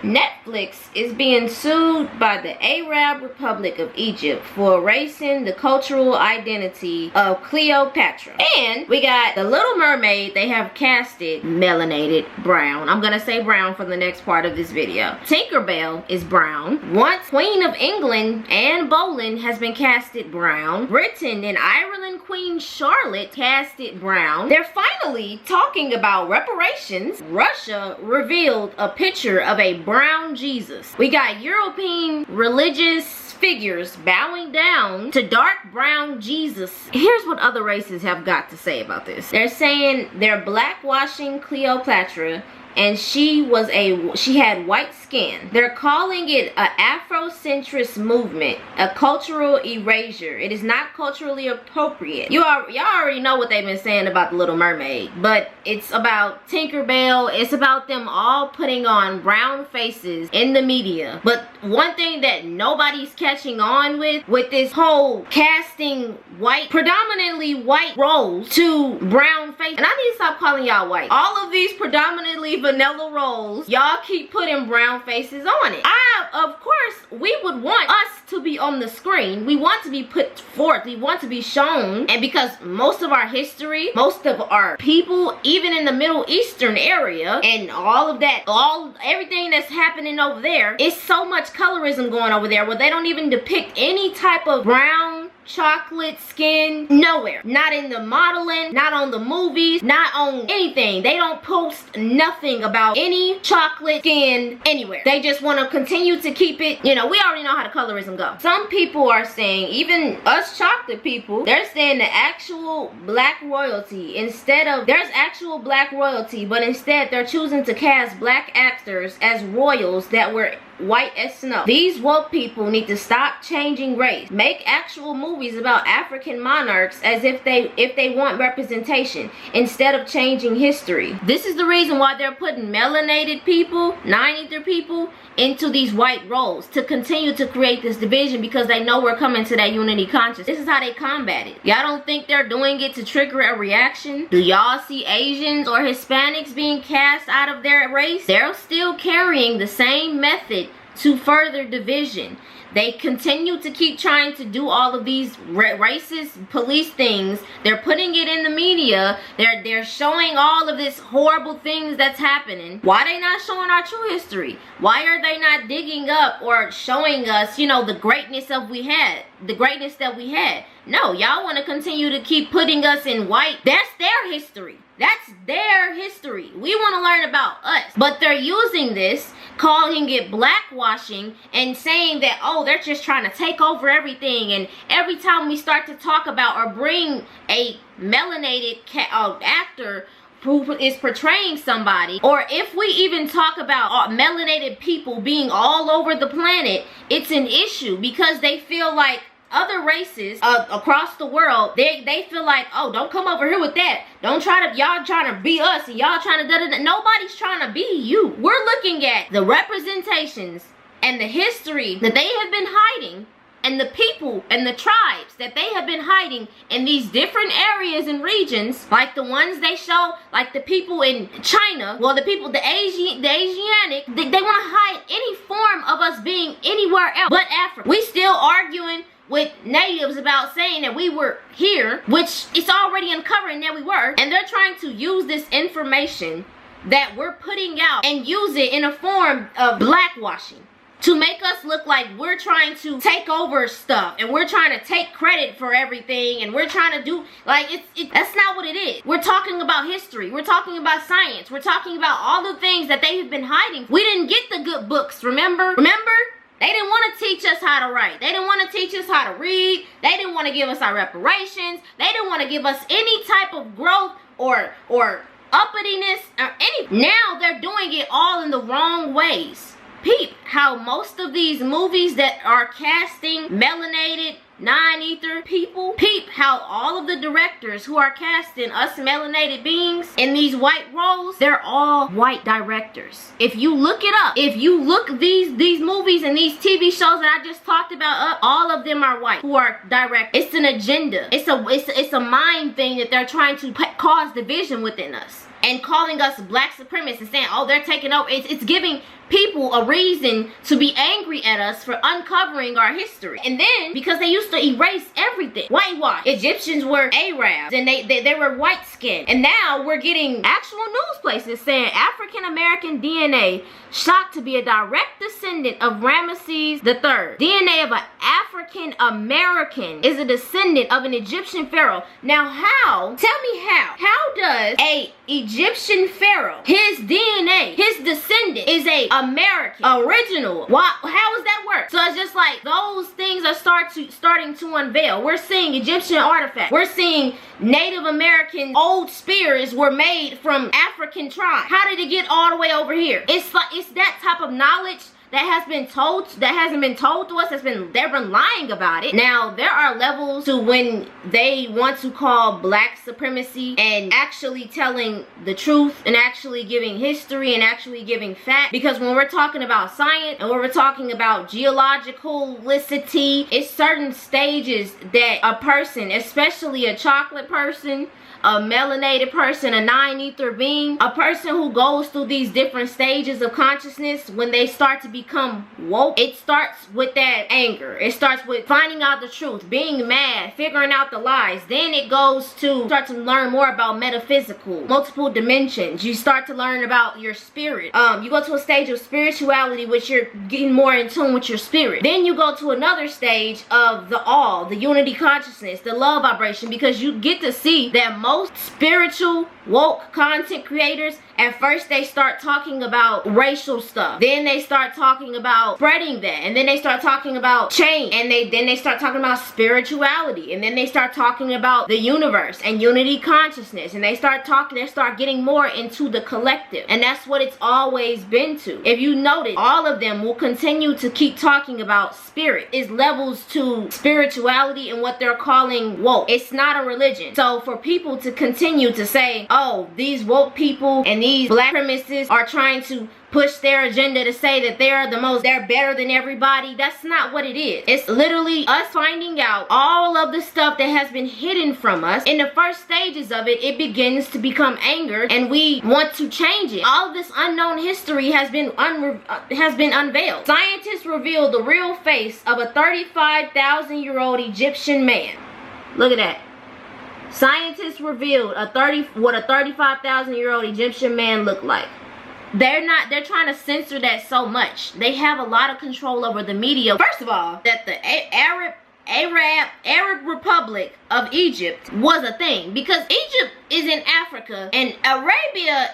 Netflix is being sued by the Arab Republic of Egypt for erasing the cultural identity of Cleopatra. And we got The Little Mermaid. They have casted melanated brown. I'm gonna say brown for the next part of this video. Tinkerbell is brown. Once Queen of England, Anne Boleyn, has been casted brown. Britain and Ireland Queen Charlotte casted brown. They're finally talking about reparations. Russia revealed a picture of a brown Jesus. We got European religious figures bowing down to dark brown Jesus. Here's what other races have got to say about this. They're saying they're blackwashing Cleopatra, and she had white skin. They're calling it an Afrocentrist movement, a cultural erasure. It is not culturally appropriate. Y'all already know what they've been saying about The Little Mermaid, but it's about Tinkerbell. It's about them all putting on brown faces in the media. But one thing that nobody's catching on with this whole casting white, predominantly white roles to brown faces, and I need to stop calling y'all white. All of these predominantly vanilla roles, y'all keep putting brown faces on it. Of course, we would want us to be on the screen. We want to be put forth. We want to be shown. And because most of our history, most of our people, even in the Middle Eastern area, and all of that, everything that's happening over there, is so much colorism going over there where they don't even depict any type of brown, chocolate skin nowhere. Not in the modeling, not on the movies, not on anything. They don't post nothing about any chocolate skin anywhere. They just want to continue to keep it, you know, we already know how the colorism go. Some people are saying, even us chocolate people, they're saying the actual black royalty, instead of, there's actual black royalty, but instead they're choosing to cast black actors as royals that were white as snow. These woke people need to stop changing race. Make actual movies about African monarchs as if they want representation, instead of changing history. This is the reason why they're putting melanated people, non-ether people, into these white roles, to continue to create this division, because they know we're coming to that unity conscious. This is how they combat it. Y'all don't think they're doing it to trigger a reaction? Do y'all see Asians or Hispanics being cast out of their race? They're still carrying the same method to further division. They continue to keep trying to do all of these racist police things. They're putting it in the media. They're showing all of this horrible things that's happening. Why are they not showing our true history? Why are they not digging up or showing us, you know, the greatness that we had? No, y'all want to continue to keep putting us in white. That's their history. That's their history. We want to learn about us. But they're using this, calling it blackwashing, and saying that, oh, they're just trying to take over everything. And every time we start to talk about or bring a melanated actor who is portraying somebody, or if we even talk about melanated people being all over the planet, it's an issue, because they feel like other races across the world, they feel like, oh, don't come over here with that. Don't try to, y'all trying to be us and y'all trying to da-da-da. Nobody's trying to be you. We're looking at the representations and the history that they have been hiding, and the people and the tribes that they have been hiding in these different areas and regions, like the ones they show, like the people in China, well, the people, the Asiatic, they want to hide any form of us being anywhere else but Africa. We still arguing with natives about saying that we were here, which it's already uncovering that we were, and they're trying to use this information that we're putting out and use it in a form of blackwashing to make us look like we're trying to take over stuff, and we're trying to take credit for everything, and we're trying to do, like, that's not what it is. We're talking about history. We're talking about science. We're talking about all the things that they have been hiding. We didn't get the good books, remember? They didn't want to teach us how to write. They didn't want to teach us how to read. They didn't want to give us our reparations. They didn't want to give us any type of growth or uppityness or any. Now they're doing it all in the wrong ways. Peep how most of these movies that are casting melanated non-ether people, peep how all of the directors who are casting us melanated beings in these white roles, they're all white directors. If you look it up, if you look these movies and these TV shows that I just talked about up, all of them are white who are directors. It's an agenda. It's a mind thing that they're trying to cause division within us. And calling us black supremacists and saying, oh, they're taking over. It's giving people a reason to be angry at us for uncovering our history. And then, because they used to erase everything, whitewash. Egyptians were Arabs, and they were white skinned. And now we're getting actual news places saying African American DNA shocked to be a direct descendant of Ramesses III. DNA of an African American is a descendant of an Egyptian pharaoh. Now how? Tell me how. How does a Egyptian pharaoh, his DNA, his descendant is a American original? Why? How does that work? So it's just like those things are starting to unveil. We're seeing Egyptian artifacts. We're seeing Native American old spears were made from African tribes. How did it get all the way over here? It's like it's that type of knowledge that has been told, that hasn't been told to us. They've been lying about it. Now there are levels to when they want to call black supremacy and actually telling the truth and actually giving history and actually giving fact. Because when we're talking about science and when we're talking about geologicality, it's certain stages that a person, especially a chocolate person, a melanated person, a non-ether being, a person who goes through these different stages of consciousness, when they start to become woke, it starts with that anger. It starts with finding out the truth, being mad, figuring out the lies. Then it goes to start to learn more about metaphysical, multiple dimensions. You start to learn about your spirit. You go to a stage of spirituality, which you're getting more in tune with your spirit. Then you go to another stage of the all, the unity consciousness, the love vibration, because you get to see that most spiritual woke content creators, at first they start talking about racial stuff, then they start talking about spreading that, and then they start talking about change, and then they start talking about spirituality, and then they start talking about the universe and unity consciousness, and they start getting more into the collective. And that's what it's always been to. If you notice, all of them will continue to keep talking about spirit. It's levels to spirituality and what they're calling woke. It's not a religion. So for people to continue to say, oh, these woke people and these black supremacists are trying to push their agenda to say that they're better than everybody, that's not what it is. It's literally us finding out all of the stuff that has been hidden from us. In the first stages of it, it begins to become anger, and we want to change it. All of this unknown history has been unveiled. Scientists revealed the real face of a 35,000-year-old Egyptian man. Look at that. Scientists revealed what a 35,000-year-old Egyptian man looked like. They're trying to censor that so much. They have a lot of control over the media. First of all, that the Arab Republic of Egypt was a thing, because Egypt is in Africa, and Arabia,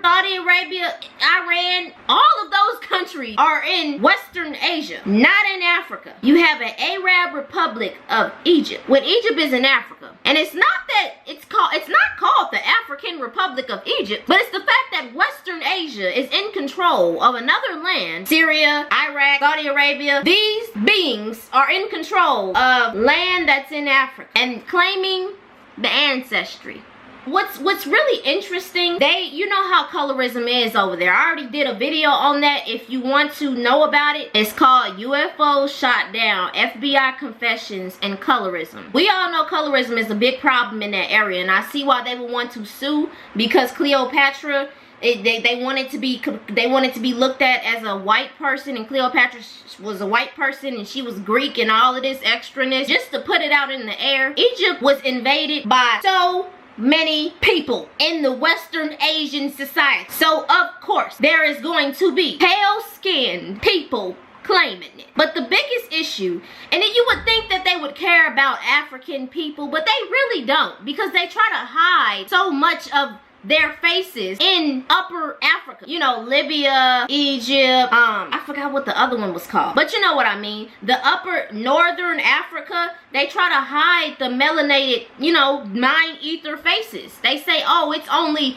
Saudi Arabia, Iran, all of those countries are in Western Asia, not in Africa. You have an Arab Republic of Egypt, when Egypt is in Africa. And it's not that it's not called the African Republic of Egypt, but it's the fact that Western Asia is in control of another land. Syria, Iraq, Saudi Arabia, these beings are in control of land that's in Africa and claiming the ancestry. What's really interesting, you know how colorism is over there. I already did a video on that. If you want to know about it, it's called UFO Shot Down, FBI Confessions and Colorism. We all know colorism is a big problem in that area, and I see why they would want to sue, because Cleopatra, they wanted to be looked at as a white person, and Cleopatra was a white person, and she was Greek and all of this extraness. Just to put it out in the air, Egypt was invaded by so many people in the Western Asian society. So of course there is going to be pale-skinned people claiming it. But the biggest issue, and then you would think that they would care about African people, but they really don't, because they try to hide so much of their faces in upper Africa. You know, Libya, Egypt, I forgot what the other one was called, but you know what I mean. The upper northern Africa, they try to hide the melanated, you know, mind ether faces. They say, oh, it's only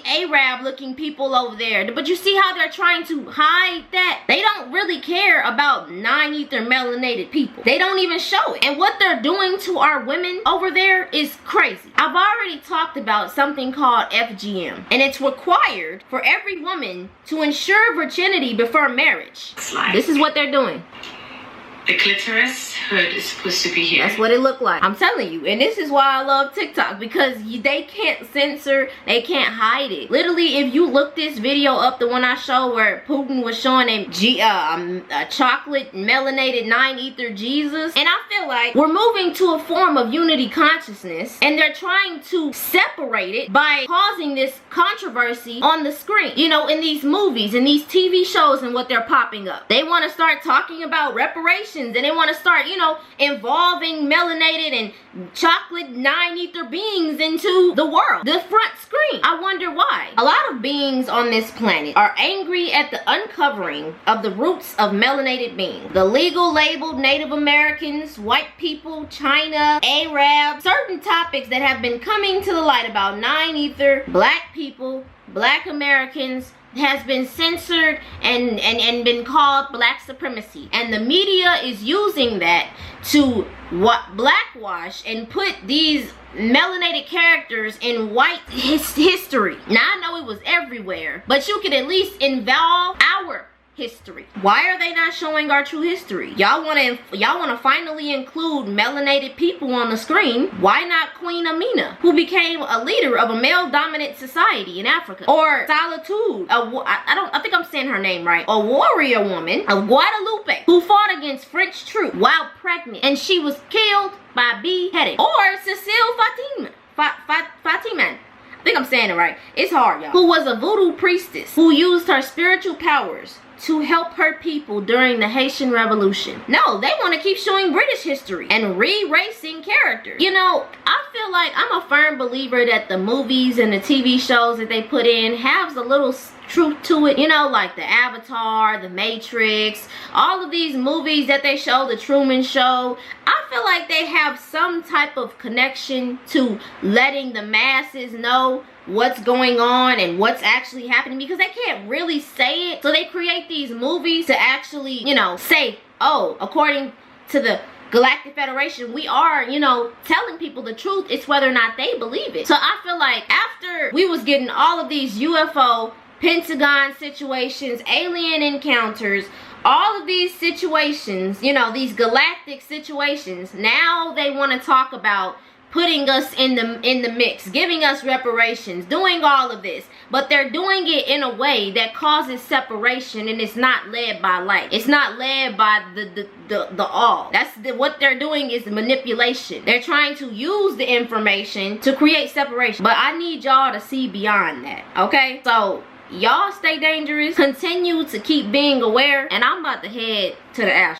Arab looking people over there. But you see how they're trying to hide that? They don't really care about 9 ether melanated people. They don't even show it. And what they're doing to our women over there is crazy. I've already talked about something called FGM, and it's required for every woman to ensure virginity before marriage. This is what they're doing. The clitoris hood is supposed to be here. That's what it looked like. I'm telling you. And this is why I love TikTok, because they can't censor, they can't hide it. Literally, if you look this video up, the one I showed where Putin was showing a chocolate melanated 9 ether Jesus. And I feel like we're moving to a form of unity consciousness, and they're trying to separate it by causing this controversy on the screen. You know, in these movies, in these TV shows, and what they're popping up. They want to start talking about reparations, and they want to start, you know, involving melanated and chocolate 9 ether beings into the world, the front screen. I wonder why. A lot of beings on this planet are angry at the uncovering of the roots of melanated beings. The legal labeled Native Americans, white people, China, Arabs, certain topics that have been coming to the light about 9 ether, black people, black Americans, has been censored and been called black supremacy, and the media is using that to blackwash and put these melanated characters in white history. Now I know it was everywhere, but you could at least involve our history. Why are they not showing our true history? Y'all want to finally include melanated people on the screen. Why not Queen Amina, who became a leader of a male-dominant society in Africa? Or Solitude, I think I'm saying her name right, a warrior woman of Guadalupe who fought against French troops while pregnant, and she was killed by beheading. Or Cecile Fatima, I think I'm saying it right. It's hard, y'all. Who was a voodoo priestess who used her spiritual powers to help her people during the Haitian Revolution. No, they want to keep showing British history and re-racing characters. You know, I feel like I'm a firm believer that the movies and the TV shows that they put in has a little truth to it. You know, like the Avatar, the Matrix, all of these movies that they show, the Truman Show. I feel like they have some type of connection to letting the masses know what's going on and what's actually happening, because they can't really say it. So they create these movies to actually, you know, say, oh, according to the Galactic Federation, we are, you know, telling people the truth. It's whether or not they believe it. So I feel like after we was getting all of these UFO, Pentagon situations, alien encounters, all of these situations, you know, these galactic situations, now they want to talk about putting us in the mix, giving us reparations, doing all of this. But they're doing it in a way that causes separation, and it's not led by light. It's not led by the all. What they're doing is manipulation. They're trying to use the information to create separation. But I need y'all to see beyond that, okay? So y'all stay dangerous, continue to keep being aware, and I'm about to head to the astral.